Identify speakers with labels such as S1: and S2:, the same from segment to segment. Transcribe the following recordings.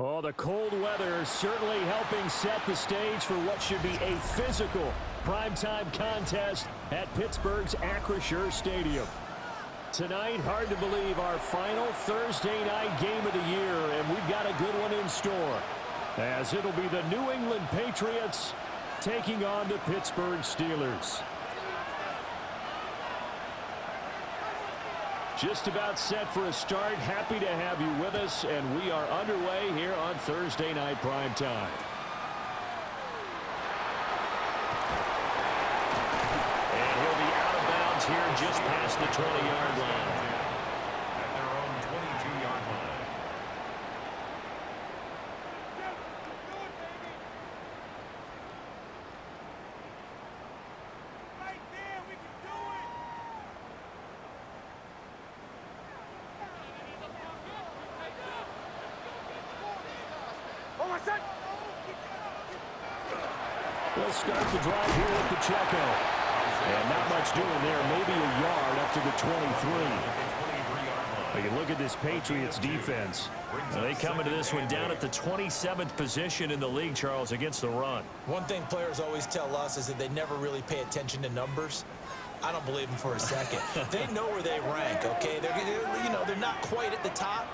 S1: Oh, the cold weather certainly helping set the stage for what should be a physical primetime contest at Pittsburgh's Acrisure Stadium. Tonight, hard to believe, our final Thursday night game of the year, and we've got a good one in store, as it'll be the New England Patriots taking on the Pittsburgh Steelers. Just about set for a start. Happy to have you with us, and we are underway here on Thursday Night Primetime. And he'll be out of bounds here just past the 20-yard line.
S2: At their own 22-yard line.
S3: Right there, we can do it.
S1: We'll start the drive here with Pacheco. And not much doing there. Maybe a yard up to the 23. You look at this Patriots defense. They come into this one down at the 27th position in the league, Charles, against the run.
S4: One thing players always tell us is that they never really pay attention to numbers. I don't believe them for a second. They know where they rank, okay? They're not quite at the top,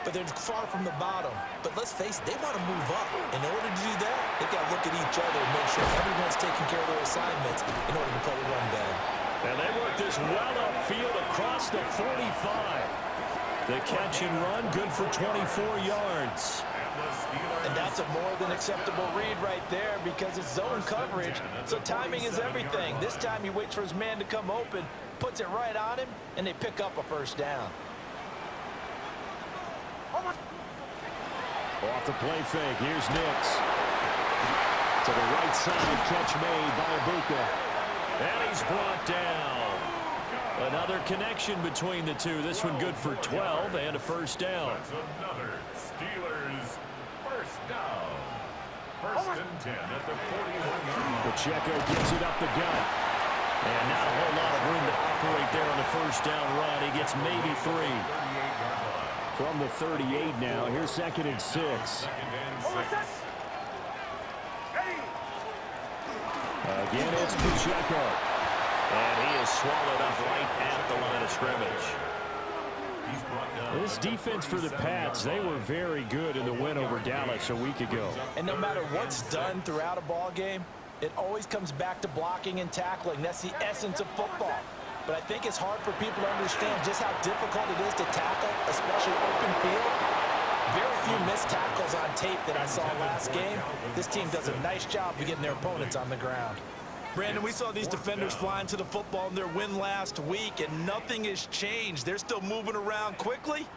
S4: but they're far from the bottom. But let's face it, they want to move up. In order to do that, they've got to look at each other and make sure everyone's taking care of their assignments in order to play the run better.
S1: And they work this well upfield across the 45. The catch and run, good for 24 yards.
S4: And that's a more than acceptable read right there because it's zone coverage, so timing is everything. This time he waits for his man to come open, puts it right on him, and they pick up a first down.
S1: Off the play fake, here's Nix. To the right side, catch made by Ibuka. And he's brought down. Another connection between the two. This one good for 12 and a first down.
S2: That's another Steelers first down. First and 10 at the 41-yard line.
S1: Pacheco gets it up the gut. And not a whole lot of room to operate there on the first down run. He gets maybe 3. From the 38 now. Here's second and 6.
S2: Second and 6.
S1: Again, it's Pacheco. And he is swallowed up right at the line of scrimmage.
S2: He's brought down.
S1: This defense for the Pats, they were very good in the win over Dallas a week ago.
S4: And no matter what's done throughout a ball game, it always comes back to blocking and tackling. That's the essence of football. But I think it's hard for people to understand just how difficult it is to tackle, especially open field. Very few missed tackles on tape that I saw last game. This team does a nice job of getting their opponents on the ground. Brandon, we saw these defenders flying to the football in their win last week, and nothing has changed. They're still moving around quickly.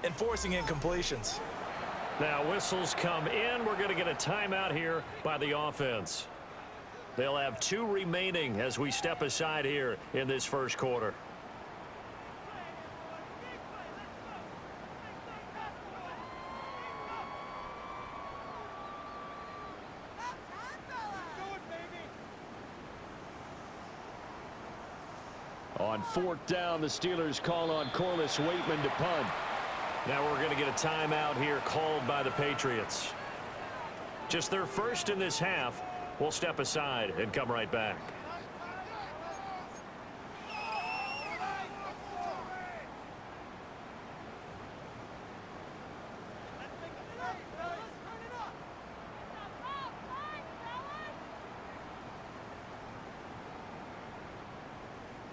S4: Enforcing incompletions.
S1: Now whistles come in. We're going to get a timeout here by the offense. They'll have 2 remaining as we step aside here in this first quarter. On 4th down, the Steelers call on Corliss Waitman to punt. Now we're going to get a timeout here called by the Patriots. Just their first in this half. We'll step aside and come right back.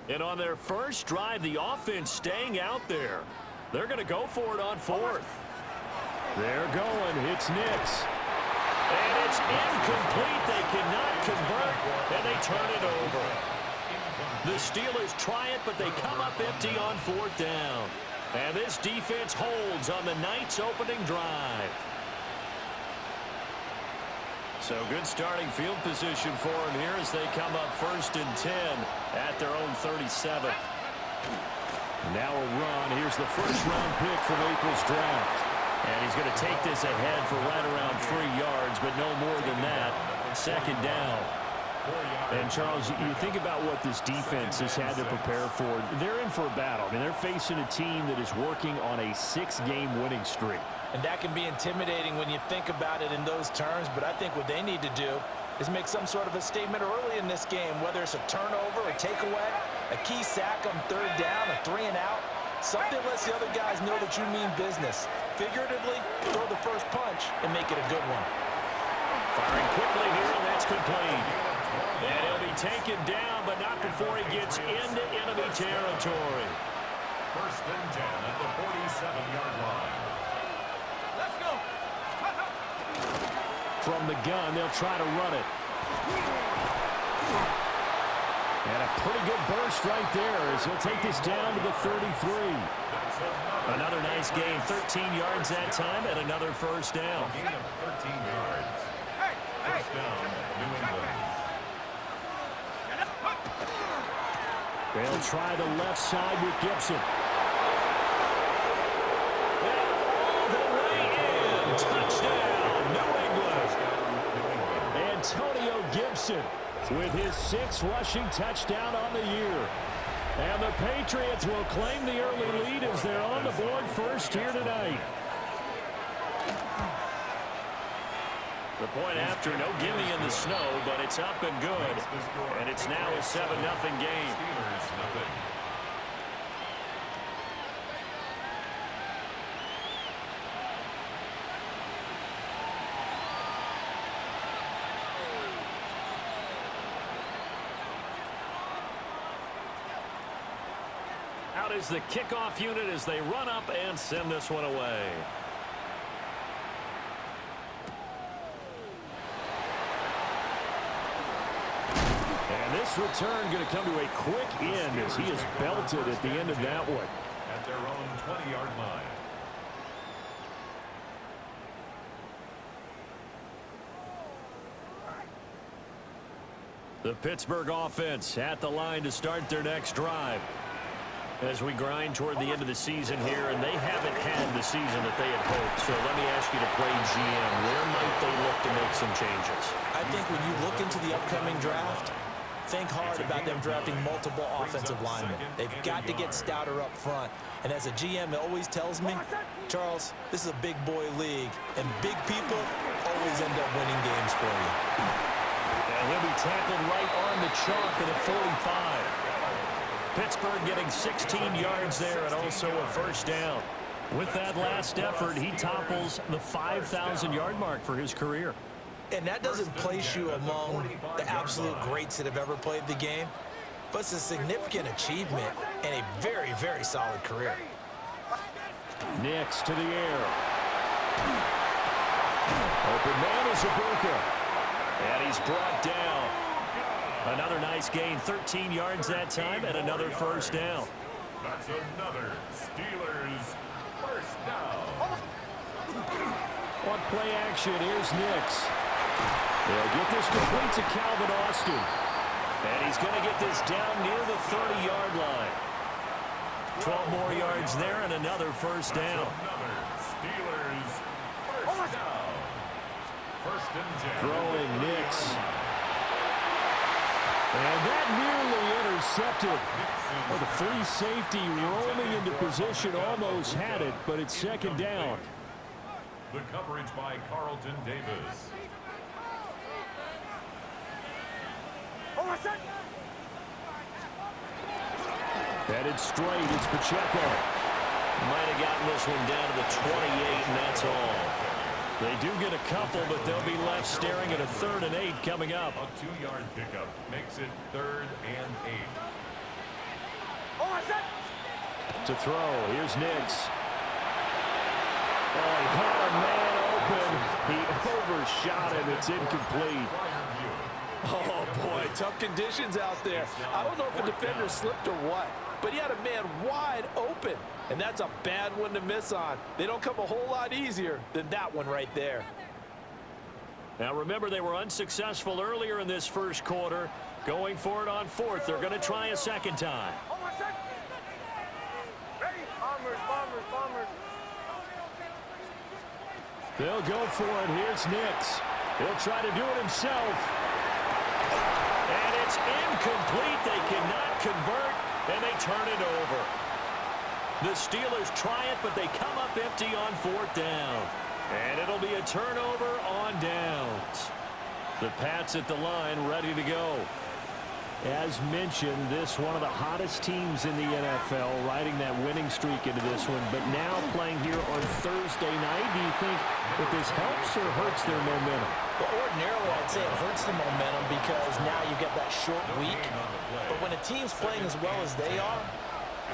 S1: And on their first drive, the offense staying out there. They're going to go for it on fourth. They're going. It's Nix. And it's incomplete. They cannot convert, and they turn it over. The Steelers try it, but they come up empty on fourth down. And this defense holds on the night's opening drive. So good starting field position for them here as they come up 1st and 10 at their own 37. Now a run. Here's the first-round pick from April's draft. And he's going to take this ahead for right around 3 yards, but no more than that. 2nd down. And, Charles, you think about what this defense has had to prepare for. They're in for a battle. I mean, they're facing a team that is working on a 6-game winning streak.
S4: And that can be intimidating when you think about it in those terms, but I think what they need to do is make some sort of a statement early in this game, whether it's a turnover, a takeaway, a key sack on 3rd down, a 3-and-out. Something lets the other guys know that you mean business. Figuratively, throw the first punch and make it a good one.
S1: Firing quickly here, and that's complete. And he'll be taken down, but not before he gets into enemy territory.
S2: 1st and 10 at the 47-yard line.
S3: Let's go.
S1: From the gun, they'll try to run it. And a pretty good burst right there as he'll take this down to the 33. Another nice gain, 13 yards that time, and another first down.
S2: Gain of 13 yards. First down, New England.
S1: They'll try the left side with Gibson. And all the way in. Touchdown, New England. Antonio Gibson with his 6th rushing touchdown on the year. And the Patriots will claim the early lead as they're on the board first here tonight. The point after, no gimme in the snow, but it's up and good. And it's now a 7-0 game.
S2: Steelers, nothing.
S1: Out is the kickoff unit as they run up and send this one away. And this return going to come to a quick end as he is belted at the end of that one.
S2: At their own 20-yard line.
S1: The Pittsburgh offense at the line to start their next drive. As we grind toward the end of the season here, and they haven't had the season that they had hoped. So let me ask you to play GM. Where might they look to make some changes?
S4: I think when you look into the upcoming draft, think hard about them drafting multiple offensive linemen. They've got to get stouter up front. And as a GM, it always tells me, Charles, this is a big boy league, and big people always end up winning games for you.
S1: And he'll be tackled right on the chalk at a 45. Pittsburgh getting 16 yards there and also a first down. With that last effort, he topples the 5,000-yard mark for his career.
S4: And that doesn't place you among the absolute greats that have ever played the game, but it's a significant achievement and a very, very solid career.
S1: Nix to the air. Open man is Ibuka. And he's brought down. Another nice gain, 13 yards that time, and another first down.
S2: That's another Steelers first down.
S1: On play action, here's Nix. They'll get this complete to Calvin Austin. And he's going to get this down near the 30-yard line. 12 more yards there and another first down.
S2: Another Steelers first down. 1st and 10.
S1: Throwing Nix. And that nearly intercepted. Well, the free safety roaming into position almost had it, but it's 2nd down.
S2: The coverage by Carlton Davis.
S1: Headed straight, it's Pacheco. Might have gotten this one down to the 28, and that's all. They do get a couple, but they'll be left staring at a 3rd and 8 coming up.
S2: A 2-yard pickup makes it 3rd and 8.
S1: To throw, here's Nix. Oh, he had a man open. He overshot him. It's incomplete.
S4: Oh, boy, tough conditions out there. I don't know if a defender slipped or what, but he had a man wide open, and that's a bad one to miss on. They don't come a whole lot easier than that one right there.
S1: Now, remember, they were unsuccessful earlier in this first quarter. Going for it on fourth. They're going to try a second time. They'll go for it. Here's Nix. He'll try to do it himself. And it's incomplete. They cannot convert, and they turn it over. The Steelers try it, but they come up empty on fourth down. And it'll be a turnover on downs. The Pats at the line, ready to go. As mentioned, this one of the hottest teams in the NFL, riding that winning streak into this one, but now playing here on Thursday night. Do you think that this helps or hurts their momentum?
S4: Well, ordinarily, I'd say it hurts the momentum because now you get that short week. But when a team's playing as well as they are,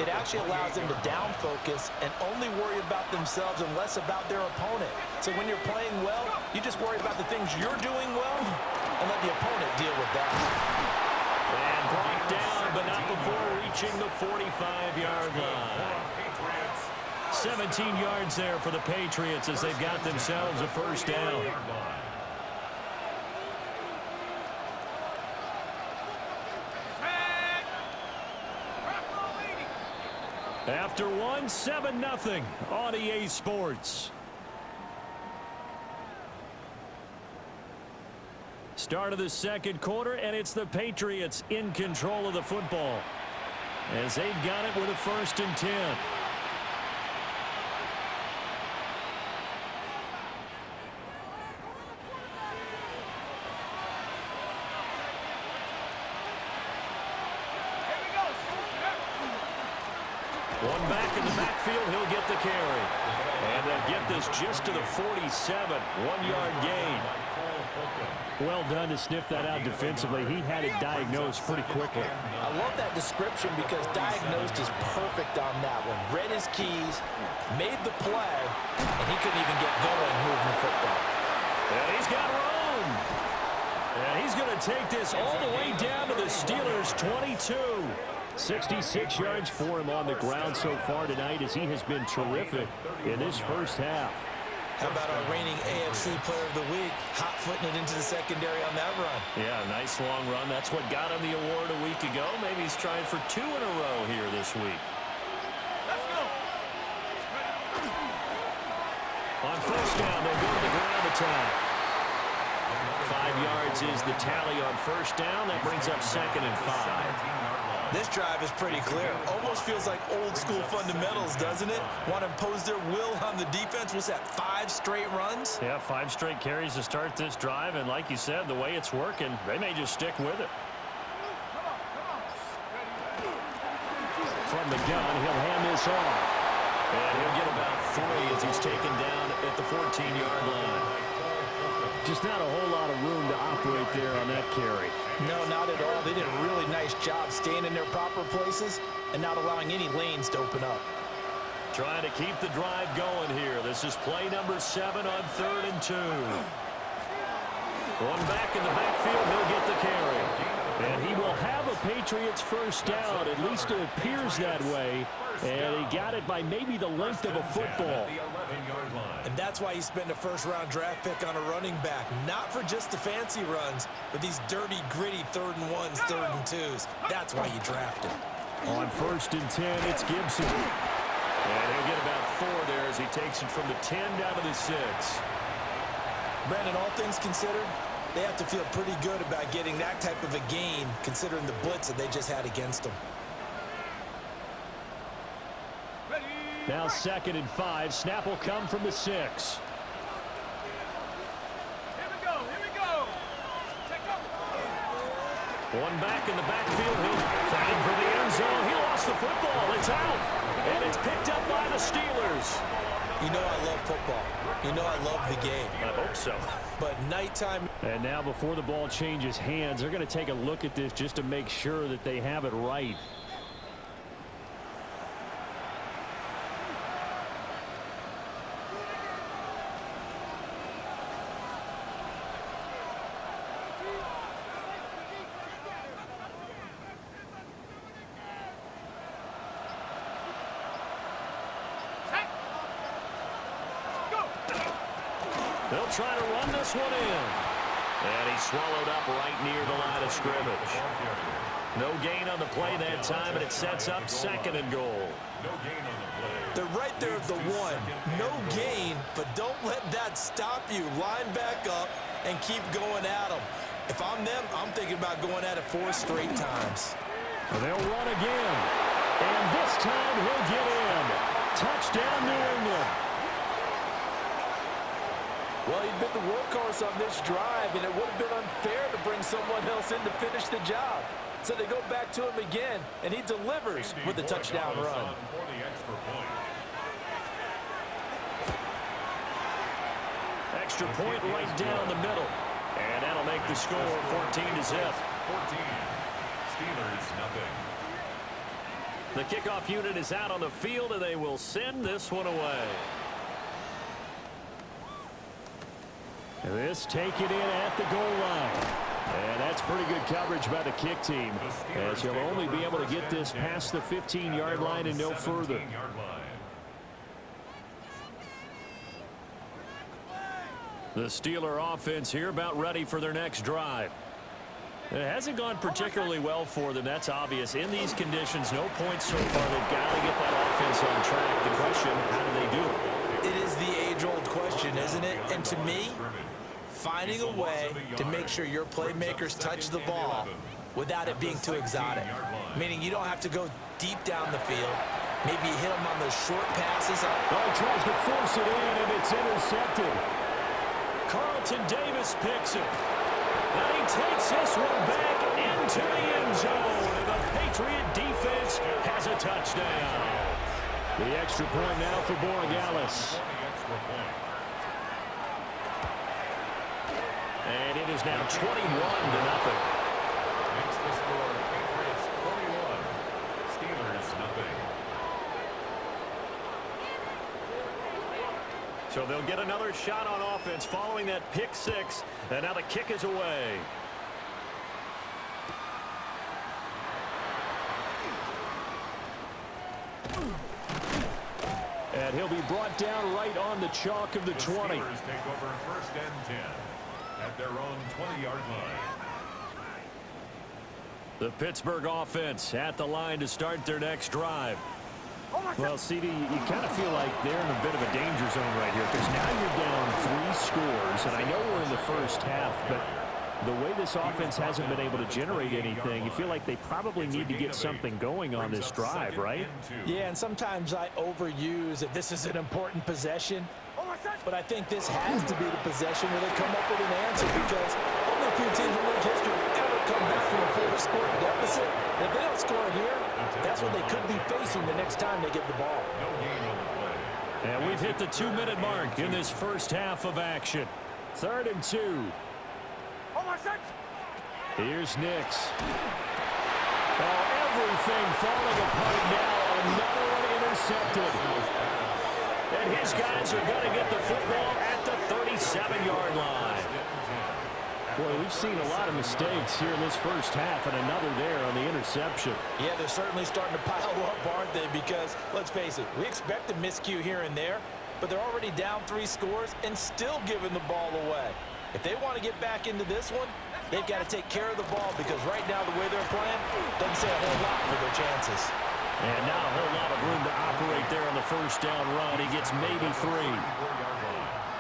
S4: it actually allows them to down focus and only worry about themselves and less about their opponent. So when you're playing well, you just worry about the things you're doing well and let the opponent deal with that.
S1: And brought down, but not before reaching the 45-yard line. 17 yards there for the Patriots as they've got themselves a first down. After one, 7-0 on EA Sports. Start of the second quarter, and it's the Patriots in control of the football as they've got it with a 1st and 10. One back in the backfield, he'll get the carry. And they'll get this just to the 47, 1-yard gain. Well done to sniff that out defensively. He had it diagnosed pretty quickly.
S4: I love that description because diagnosed is perfect on that one. Read his keys, made the play, and he couldn't even get going moving the football.
S1: And he's got room. And he's going to take this all the way down to the Steelers' 22. 66 yards for him on the ground so far tonight as he has been terrific in this first half.
S4: How about our reigning AFC Player of the Week, hot-footing it into the secondary on that run?
S1: Yeah, nice long run. That's what got him the award a week ago. Maybe he's trying for 2 in a row here this week.
S3: Let's go.
S1: On first down, they'll go to the ground attack. 5 yards is the tally on first down. That brings up 2nd and 5.
S4: This drive is pretty clear. Almost feels like old-school fundamentals, doesn't it? Want to impose their will on the defense. Was that 5 straight runs?
S1: Yeah, 5 straight carries to start this drive. And like you said, the way it's working, they may just stick with it. From the gun, he'll hand this off. And he'll get about 3 as he's taken down at the 14-yard line. Just not a whole lot of room to operate there on that carry.
S4: No, not at all. They did a really nice job staying in their proper places and not allowing any lanes to open up.
S1: Trying to keep the drive going here. This is play number 7 on 3rd and 2. One back in the backfield, he'll get the carry. And he will have a Patriots first down. At least it appears that way. And he got it by maybe the length of a football.
S4: And that's why you spend a first-round draft pick on a running back. Not for just the fancy runs, but these dirty, gritty 3rd and 1s, 3rd and 2s. That's why you draft him.
S1: On 1st and 10, it's Gibson. And he'll get about 4 there as he takes it from the 10 down to the 6.
S4: Brandon, all things considered, they have to feel pretty good about getting that type of a gain, considering the blitz that they just had against them.
S1: Now 2nd and 5. Snap will come from the 6.
S3: Here we go. Here we go. Check up.
S1: One back in the backfield. He'll fight for the end zone. He lost the football. It's out. And it's picked up by the Steelers.
S4: You know I love football. You know I love the game.
S1: I hope so.
S4: But nighttime.
S1: And now before the ball changes hands, they're going to take a look at this just to make sure that they have it right. They'll try to run this one in. And he swallowed up right near the line of scrimmage. No gain on the play that time, and it sets up 2nd and goal.
S4: They're right there at the 1. No gain, but don't let that stop you. Line back up and keep going at them. If I'm them, I'm thinking about going at it 4 straight times.
S1: They'll run again. And this time he'll get in. Touchdown, New England.
S4: Well, he'd been the workhorse on this drive, and it would have been unfair to bring someone else in to finish the job. So they go back to him again, and he delivers with a touchdown run.
S1: Extra point right down the middle. And that'll make the score 14-0.
S2: 14. Steelers, nothing.
S1: The kickoff unit is out on the field, and they will send this one away. This taken in at the goal line. And that's pretty good coverage by the kick team, as he'll only be able to get this past the 15-yard line and no further. The Steeler offense here about ready for their next drive. It hasn't gone particularly well for them. That's obvious. In these conditions, no points so far. They've got to get that offense on track. The question, how do they do it?
S4: It is the age-old question, isn't it? And to me, finding a way to make sure your playmakers touch the ball without it being too exotic. Meaning you don't have to go deep down the field. Maybe hit them on those short passes.
S1: Oh, he tries to force it in, and it's intercepted. Carlton Davis picks it. And he takes this one back into the end zone. And the Patriot defense has a touchdown. The extra point now for Borregales. And it is now 21-0.
S2: Makes the score Patriots 21. Steelers, nothing.
S1: So they'll get another shot on offense following that pick 6. And now the kick is away. And he'll be brought down right on the chalk of the 20.
S2: Steelers take over 1st and 10 at their own 20-yard line.
S1: The Pittsburgh offense at the line to start their next drive. Well, CD, you kind of feel like they're in a bit of a danger zone right here, because now you're down 3 scores, and I know we're in the first half, but the way this offense hasn't been able to generate anything, you feel like they probably need to get something going on this drive, right?
S4: Yeah, and sometimes I overuse that this is an important possession, but I think this has to be the possession where they come up with an answer, because only a few teams in league history have ever come back from a 4-score deficit. And if they don't score here, that's what they could be facing the next time they get the ball.
S1: And we've hit the 2-minute mark in this first half of action. 3rd and 2. Here's Nix. Oh, everything falling apart now. Another one intercepted. And his guys are going to get the football at the 37-yard line. Boy, we've seen a lot of mistakes here in this first half, and another there on the interception.
S4: Yeah, they're certainly starting to pile up, aren't they? Because, let's face it, we expect a miscue here and there, but they're already down 3 scores and still giving the ball away. If they want to get back into this one, they've got to take care of the ball, because right now the way they're playing doesn't say a whole lot for their chances.
S1: And not a whole lot of room to operate there on the first down run. He gets maybe 3.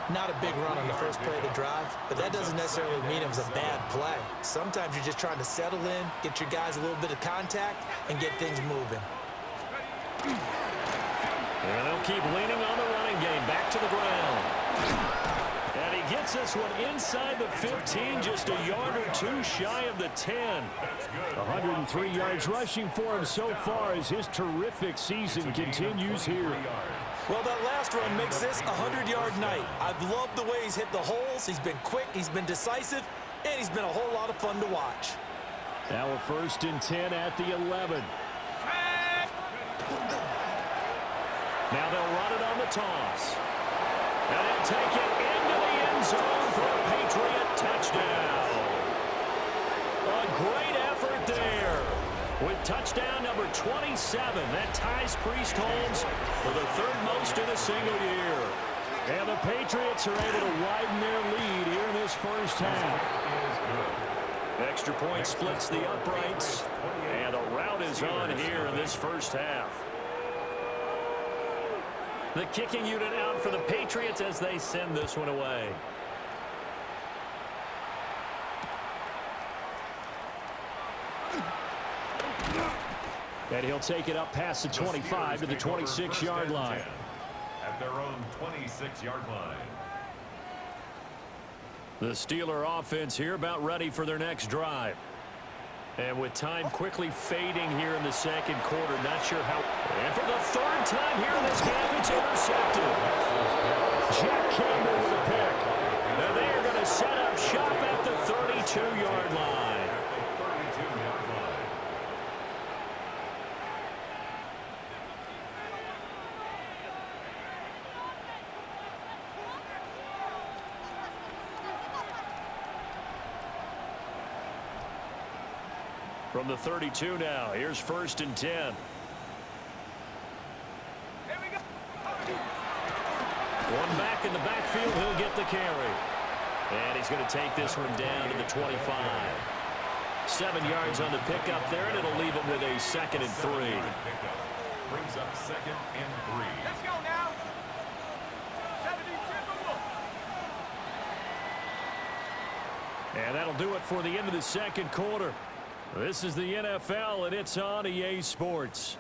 S4: Not a big run on the first play of the drive, but that doesn't necessarily mean it was a bad play. Sometimes you're just trying to settle in, get your guys a little bit of contact, and get things moving.
S1: And they'll keep leaning on the running game. Back to the ground. And he gets this one inside the 15, just a yard or 2 shy of the 10. 103 yards rushing for him so far as his terrific season continues here.
S4: Well, that last run makes this a 100-yard night. I've loved the way he's hit the holes. He's been quick, he's been decisive, and he's been a whole lot of fun to watch.
S1: Now a 1st and 10 at the 11. Now they'll run it on the toss. And they'll take it into the end zone for a Patriot touchdown. A great effort there. With touchdown number 27, that ties Priest Holmes for the 3rd most in a single year. And the Patriots are able to widen their lead here in this first half. Extra point splits the uprights. And a rout is on here in this first half. The kicking unit out for the Patriots as they send this one away. And he'll take it up past the 25 to the 26-yard line.
S2: At their own 26-yard line.
S1: The Steeler offense here about ready for their next drive. And with time quickly fading here in the second quarter, not sure how. And for the third time here in this half, it's intercepted. Jack Campbell with a pick. And they are going to set up shop at the 32-yard line. From the 32 now, here's 1st and 10.
S3: Here we go.
S1: One back in the backfield, he'll get the carry. And he's going to take this one down to the 25. 7 yards on the pickup there, and it'll leave him with a 2nd and 3.
S2: Brings up 2nd and 3.
S3: Let's go now. 72
S1: And that'll do it for the end of the second quarter. This is the NFL, and it's on EA Sports.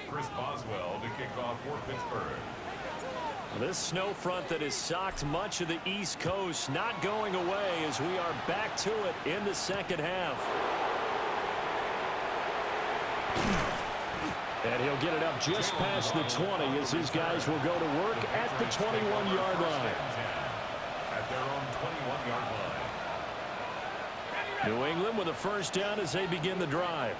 S2: Chris Boswell to kick off for Pittsburgh.
S1: This snow front that has socked much of the East Coast not going away as we are back to it in the second half. And he'll get it up just past the 20 as his guys will go to work at the 21-yard line.
S2: At their own 21-yard line.
S1: New England with a first down as they begin the drive.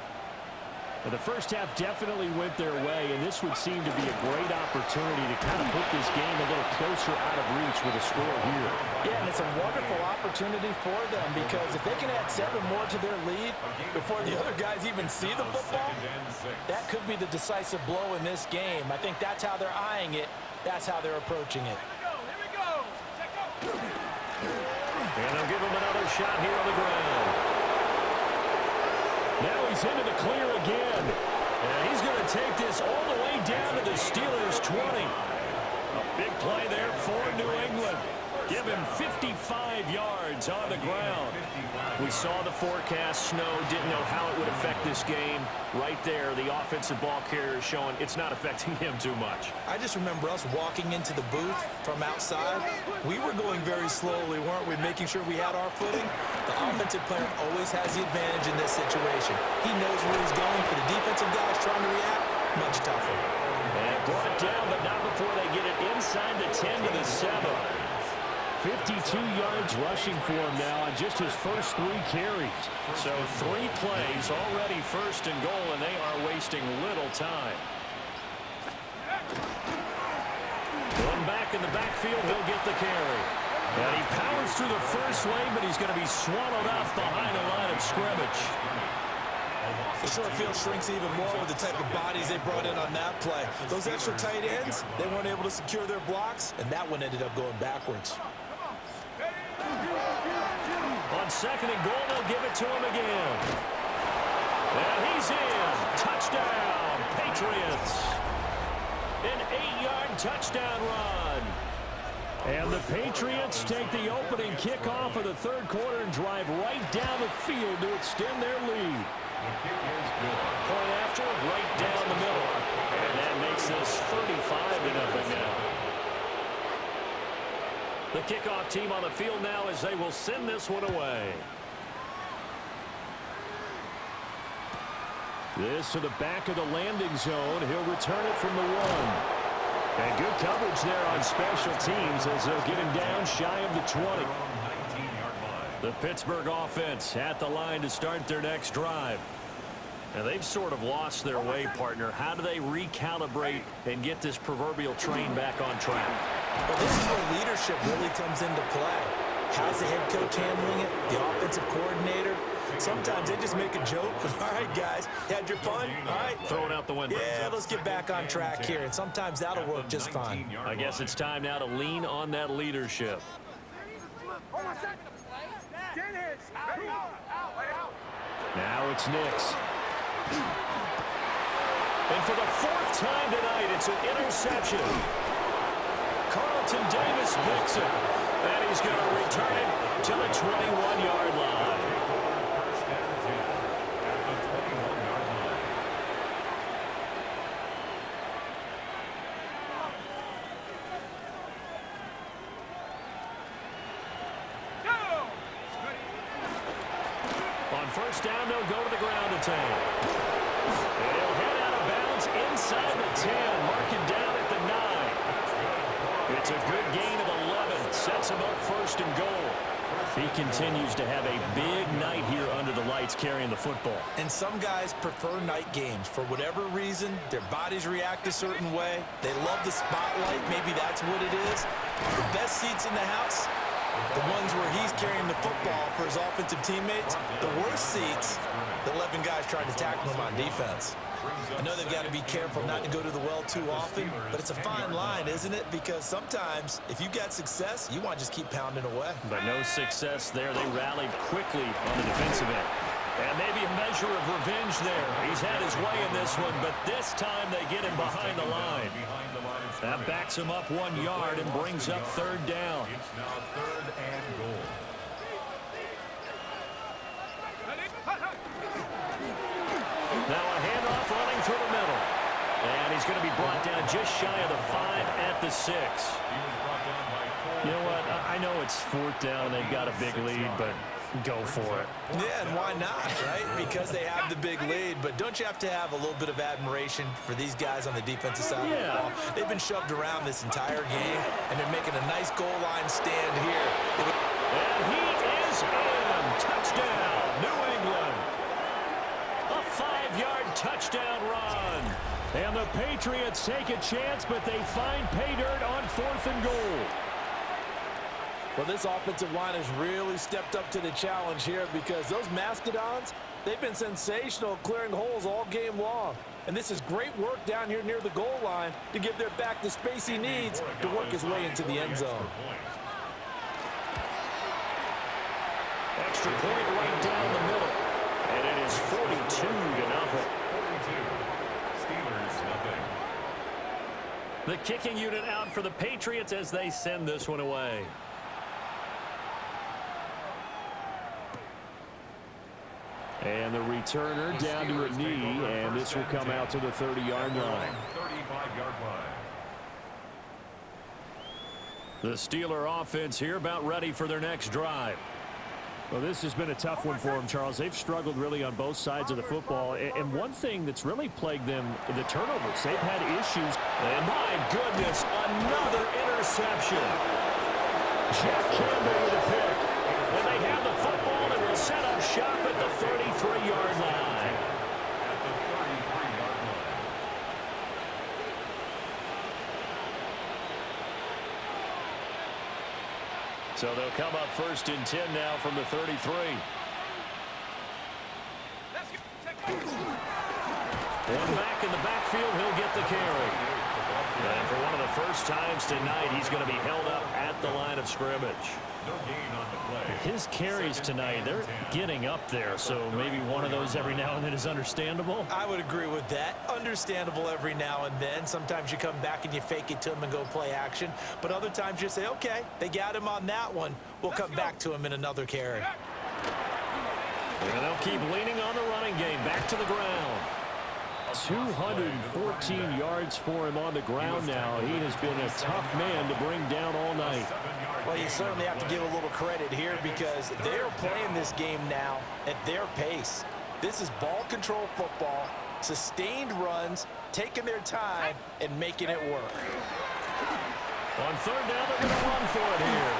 S1: But the first half definitely went their way, and this would seem to be a great opportunity to kind of put this game a little closer out of reach with a score here.
S4: Yeah, and it's a wonderful opportunity for them because if they can add 7 more to their lead before the other guys even see the football, that could be the decisive blow in this game. I think that's how they're eyeing it. That's how they're approaching it.
S3: Here we go. Check up.
S1: And they'll give him another shot here on the ground. Now he's into the clear again. And he's going to take this all the way down to the Steelers' 20. A big play there for New England. Give him 55 yards on the ground. We saw the forecast snow, didn't know how it would affect this game. Right there, the offensive ball carrier is showing it's not affecting him too much.
S4: I just remember us walking into the booth from outside. We were going very slowly, weren't we, making sure we had our footing? The offensive player always has the advantage in this situation. He knows where he's going. For the defensive guys trying to react, much tougher.
S1: And brought down, but not before they get it inside the 10 to the 7. 52 yards rushing for him now on just his first 3 carries. So 3 plays already 1st and goal, and they are wasting little time. One back in the backfield, he'll get the carry. And he powers through the first lane, but he's going to be swallowed up behind the line of scrimmage.
S4: The short field shrinks even more with the type of bodies they brought in on that play. Those extra tight ends, they weren't able to secure their blocks, and that one ended up going backwards.
S1: On 2nd and goal, they'll give it to him again. And he's in. Touchdown, Patriots. An 8-yard touchdown run. And the Patriots take the opening kickoff of the third quarter and drive right down the field to extend their lead. Point after, right down the middle. And that makes this 35-0 now. The kickoff team on the field now as they will send this one away. This to the back of the landing zone. He'll return it from the 1. And good coverage there on special teams as they'll get him down shy of the 20. The Pittsburgh offense at the line to start their next drive. And they've sort of lost their way, partner. How do they recalibrate and get this proverbial train back on track?
S4: But this is where leadership really comes into play. How's the head coach handling it? The offensive coordinator? Sometimes they just make a joke. All right, guys, you had your fun? All right.
S1: Throw it out the window.
S4: Yeah, let's get back on track here, and sometimes that'll work just fine.
S1: I guess it's time now to lean on that leadership. Now it's Nix. And for the fourth time tonight, it's an interception. Carlton Davis picks it. And he's going to return it to the 21-yard line. On first down, they'll go to the ground attack. They'll head out of bounds inside the 10. Mark it down at the 9. It's a good gain of 11. Sets him up first and goal. He continues to have a big night here under the lights carrying the football.
S4: And some guys prefer night games. For whatever reason, their bodies react a certain way. They love the spotlight. Maybe that's what it is. The best seats in the house, the ones where he's carrying the football for his offensive teammates. The worst seats, the 11 guys trying to tackle him on defense. I know they've got to be careful not to go to the well too often, but it's a fine line, isn't it? Because sometimes, if you got success, you want to just keep pounding away.
S1: But no success there. They rallied quickly on the defensive end. And maybe a measure of revenge there. He's had his way in this one, but this time they get him behind the line. That backs him up 1 yard and brings up third down.
S2: It's now third and goal.
S1: Now a handoff running through the middle. And he's going to be brought down just shy of the 5 at the 6. You know what? I know it's fourth down and they've got a big lead, but go for it.
S4: Yeah, and why not, right? Because they have the big lead, but don't you have to have a little bit of admiration for these guys on the defensive side of the ball? They've been shoved around this entire game, and they're making a nice goal line stand here.
S1: And he is in. Touchdown, New England. A 5-yard touchdown run. And the Patriots take a chance, but they find pay dirt on 4th and goal.
S4: Well, this offensive line has really stepped up to the challenge here because those Mastodons, they've been sensational clearing holes all game long. And this is great work down here near the goal line to give their back the space he needs to work his way into the end zone.
S1: Extra point right down the middle. And it is 42-0.
S2: Steelers, nothing.
S1: The kicking unit out for the Patriots as they send this one away. And the returner down to a knee, and this will come out to the 30-yard line.
S2: 35-yard line.
S1: The Steeler offense here about ready for their next drive. Well, this has been a tough one for them, Charles. They've struggled really on both sides of the football. And one thing that's really plagued them, the turnovers. They've had issues. And my goodness, another interception. Jeff Campbell with a pick. And they have the football and will set up shop at the 33-yard line.
S2: At the 33-yard line.
S1: So they'll come up first and 10 now from the 33. One back in the backfield, he'll get the carry. And for one of the first times tonight, he's going to be held up at the line of scrimmage.
S2: No gain on the play.
S1: His carries tonight, they're getting up there, so maybe one of those every now and then is understandable.
S4: I would agree with that. Understandable every now and then. Sometimes you come back and you fake it to him and go play action. But other times you say, okay, they got him on that one. We'll come back to him in another carry.
S1: And they'll keep leaning on the running game. Back to the ground. 214 yards for him on the ground now. He has been a tough man to bring down all night.
S4: Well, you certainly have to give a little credit here because they're playing this game now at their pace. This is ball control football, sustained runs, taking their time, and making it work.
S1: On third down, they're going to run for it here.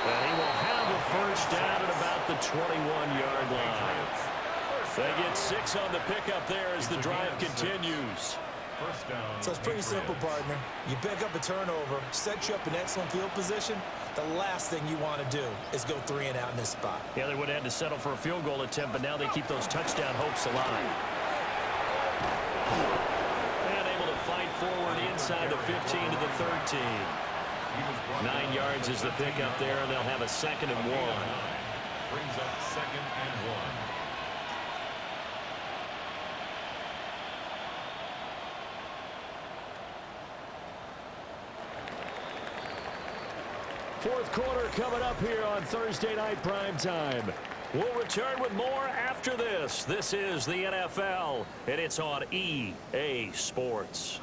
S1: And he will have a first down at about the 21-yard line. They get 6 on the pickup there as the drive continues.
S2: First down.
S4: So it's pretty simple, partner. You pick up a turnover, set you up in excellent field position. The last thing you want to do is go 3 and out in this spot.
S1: Yeah, they would have had to settle for a field goal attempt, but now they keep those touchdown hopes alive. And able to fight forward inside the 15 to the 13. 9 yards is the pickup there, and they'll have a 2nd and 1.
S2: Brings up 2nd and 1.
S1: Fourth quarter coming up here on Thursday Night Primetime. We'll return with more after this. This is the NFL, and it's on EA Sports.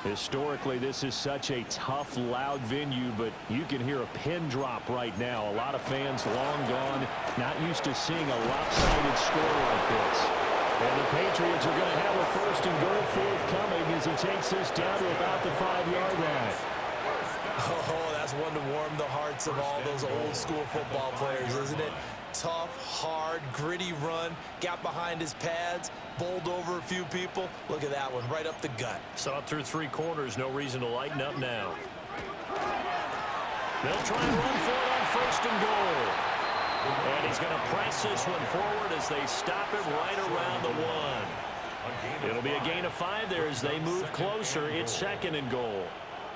S1: Historically, this is such a tough, loud venue, but you can hear a pin drop right now. A lot of fans long gone, not used to seeing a lopsided score like this. And the Patriots are going to have a 1st and goal forthcoming as he takes this down to about the 5-yard line.
S4: Oh, that's one to warm the hearts of all those old school football players, isn't it? Tough, hard, gritty run, got behind his pads, bowled over a few people. Look at that one, right up the gut.
S1: Saw it through 3 quarters, no reason to lighten up now. They'll try and run for it on 1st and goal. And he's going to press this one forward as they stop him right around the 1. It'll be a gain of 5 there as they move closer. It's 2nd and goal.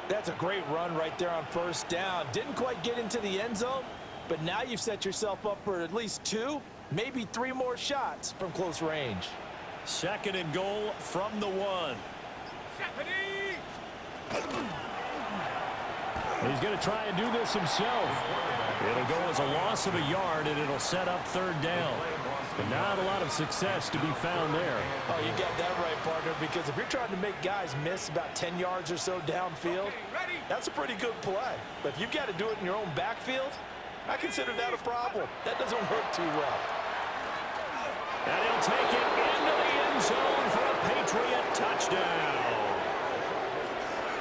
S4: That's a great run right there on 1st down. Didn't quite get into the end zone, but now you've set yourself up for at least 2, maybe 3 more shots from close range.
S1: 2nd and goal from the 1. He's going to try and do this himself. It'll go as a loss of a yard, and it'll set up 3rd down. But not a lot of success to be found there.
S4: Oh, you got that right, partner, because if you're trying to make guys miss about 10 yards or so downfield, that's a pretty good play. But if you've got to do it in your own backfield, I consider that a problem. That doesn't work too well.
S1: And he'll take it into the end zone for a Patriot touchdown.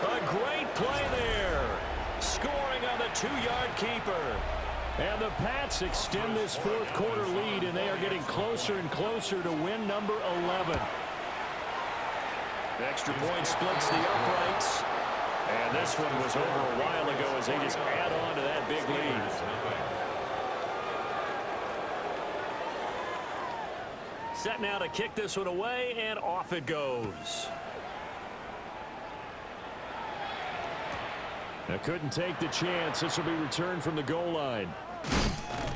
S1: A great play there. Scoring on the 2-yard keeper. And the Pats extend this 4th quarter lead, and they are getting closer and closer to win number 11. Extra point splits the uprights. And this one was over a while ago as they just add on to that big lead. Set now to kick this one away, and off it goes. Now couldn't take the chance. This will be returned from the goal line.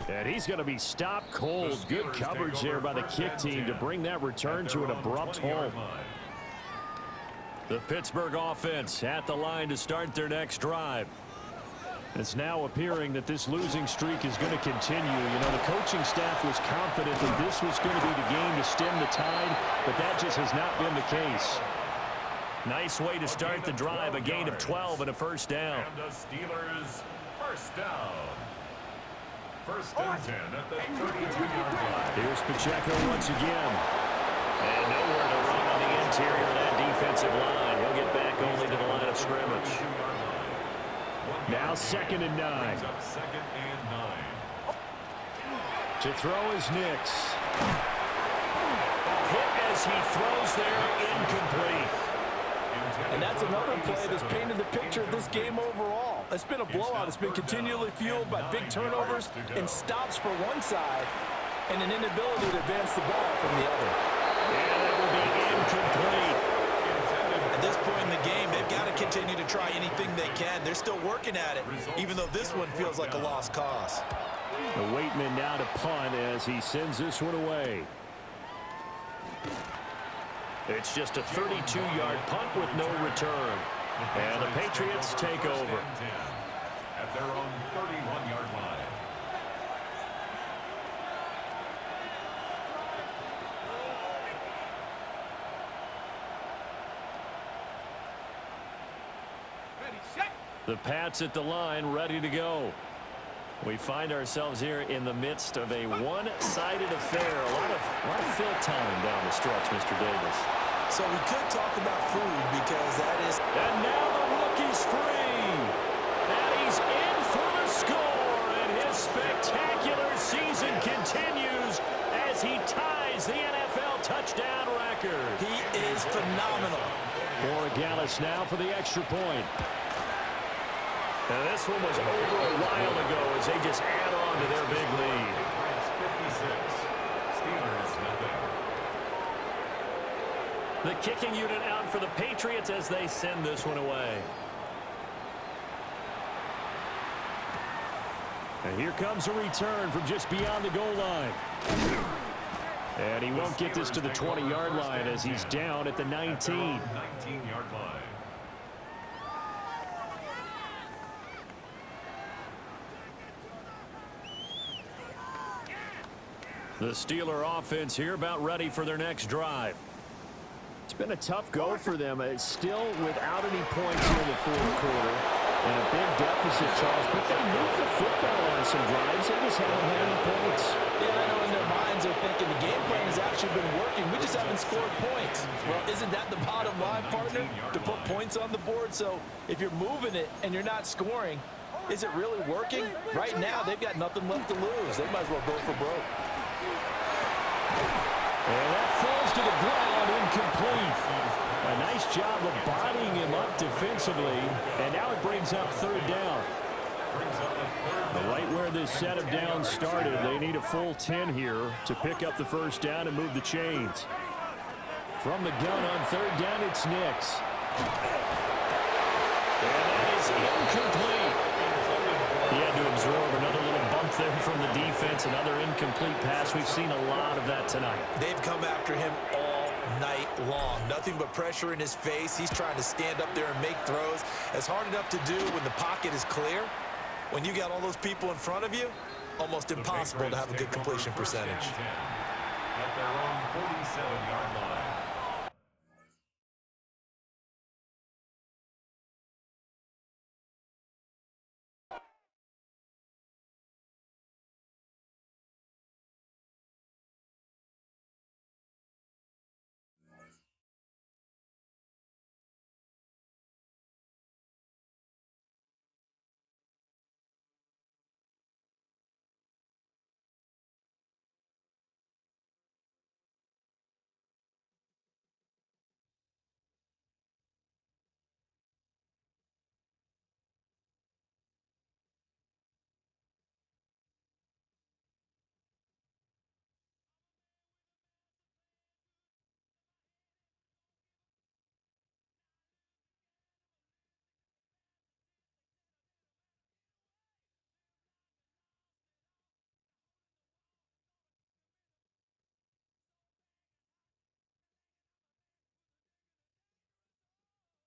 S1: And he's going to be stopped cold. Good coverage there by the kick team to bring that return to an abrupt halt. The Pittsburgh offense at the line to start their next drive. It's now appearing that this losing streak is going to continue. You know, the coaching staff was confident that this was going to be the game to stem the tide, but that just has not been the case. Nice way to start the drive, a gain of 12 and a 1st down.
S2: And the Steelers, 1st down. 1st and 10 at the 32-yard line.
S1: Here's Pacheco once again. And nowhere to run on the interior of that defensive line. He'll get back only to the line of scrimmage. Now 2nd and 9.
S2: 2nd and 9.
S1: To throw is Nix. Hit as he throws there, incomplete.
S4: And that's another play that's painted the picture of this game overall. It's been a blowout. It's been continually fueled by big turnovers and stops for one side and an inability to advance the ball from the other.
S1: And that will be incomplete.
S4: At this point in the game, they've got to continue to try anything they can. They're still working at it, even though this one feels like a lost cause.
S1: The Waitman now to punt as he sends this one away. It's just a 32-yard punt with no return. And the Patriots take over.
S2: At their own 31-yard line.
S1: The Pats at the line, ready to go. We find ourselves here in the midst of a one-sided affair. A lot of fill time down the stretch, Mr. Davis.
S4: So we could talk about food because that is...
S1: And now the rookie's free. And he's in for the score. And his spectacular spectacular season continues as he ties the NFL touchdown record.
S4: He is phenomenal.
S1: Borregales now for the extra point. Now this one was over a while ago as they just add on to their big lead.
S2: 56. Steelers nothing.
S1: The kicking unit out for the Patriots as they send this one away. And here comes a return from just beyond the goal line. And he won't get this to the 20-yard line as he's down at the 19.
S2: 19-yard line.
S1: The Steeler offense here about ready for their next drive. It's been a tough go for them. It's still without any points here in the fourth quarter. And a big deficit, Charles. But they moved the football on some drives. They just haven't had any points.
S4: Yeah, I know in their minds they're thinking the game plan has actually been working. We just haven't scored points. Well, isn't that the bottom line, partner? To put points on the board. So if you're moving it and you're not scoring, is it really working? Right now, they've got nothing left to lose. They might as well go for broke.
S1: And that falls to the ground, incomplete. A nice job of bodying him up defensively. And now it brings up third down. Right where this set of downs started, they need a full 10 here to pick up the first down and move the chains. From the gun on third down, it's Nix. And that is incomplete. He had to absorb another little bump there from the defense, another incomplete pass. We've seen a lot of that tonight.
S4: They've come after him all night long. Nothing but pressure in his face. He's trying to stand up there and make throws. It's hard enough to do when the pocket is clear. When you got all those people in front of you, almost impossible to have a good completion percentage.
S2: At their own 47-yard line.